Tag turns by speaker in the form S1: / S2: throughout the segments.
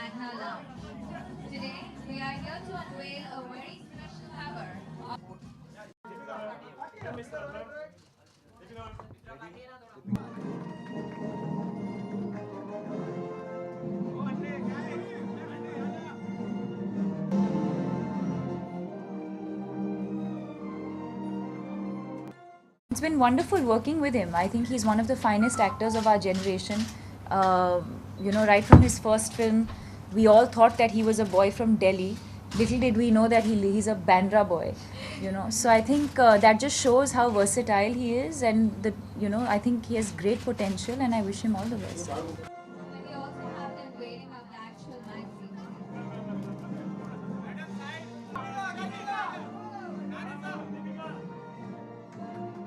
S1: Magna Lounge. Today, we are here to unveil a very special cover.
S2: It's been wonderful working with him. I think he's one of the finest actors of our generation. Right from his first film, we all thought that he was a boy from Delhi. Little did we know that he's a Bandra boy. So I think that just shows how versatile he is, and I think he has great potential, and I wish him all the best.
S1: And we also have the unveiling of the actual magazine.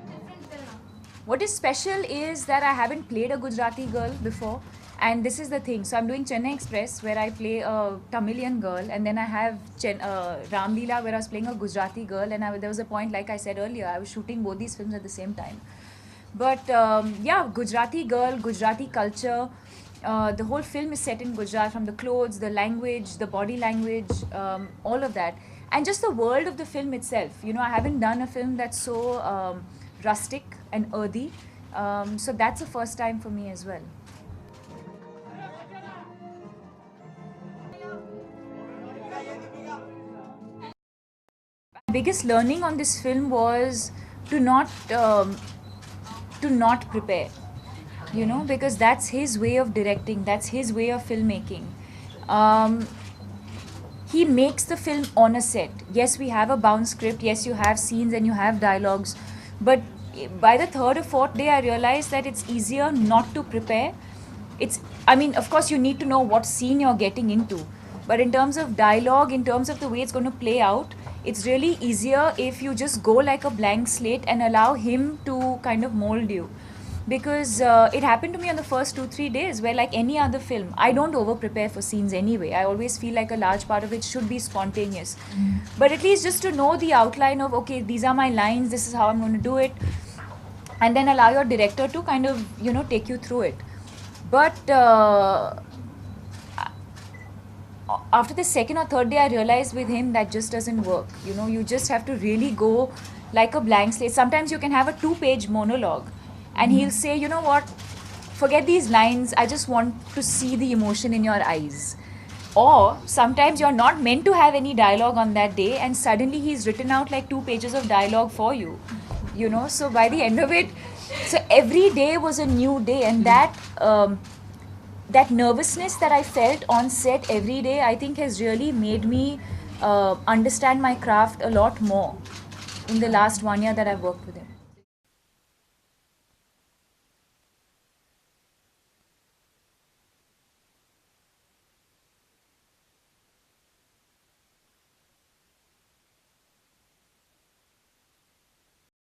S1: Different film.
S2: What is special is that I haven't played a Gujarati girl before, and this is the thing. So I'm doing Chennai Express, where I play a Tamilian girl, and then I have Ram Leela, where I was playing a Gujarati girl, and there was a point, like I said earlier, I was shooting both these films at the same time. But Gujarati girl, Gujarati culture. The whole film is set in Gujarat, from the clothes, the language, the body language, all of that, and just the world of the film itself. I haven't done a film that's so rustic and earthy, so that's the first time for me as well. Biggest learning on this film was to not prepare, because that's his way of directing, that's his way of filmmaking. He makes the film on a set. Yes, we have a bound script, yes, you have scenes and you have dialogues, but by the third or fourth day I realized that it's easier not to prepare. Of course you need to know what scene you're getting into, but in terms of dialogue, in terms of the way it's going to play out, it's really easier if you just go like a blank slate and allow him to kind of mold you. Because it happened to me on the first 2-3 days, where, like any other film, I don't over prepare for scenes anyway. I always feel like a large part of it should be spontaneous. But at least just to know the outline of, okay, these are my lines, this is how I'm going to do it, and then allow your director to kind of take you through it. But after the second or third day, I realized with him that just doesn't work. You just have to really go like a blank slate. Sometimes you can have a 2-page monologue, and he'll say, you know what, forget these lines, I just want to see the emotion in your eyes. Or sometimes you're not meant to have any dialogue on that day, and suddenly he's written out like 2 pages of dialogue for you. So by the end of it, so every day was a new day, and that nervousness that I felt on set every day, I think has really made me understand my craft a lot more in the last 1 year that I've worked with him.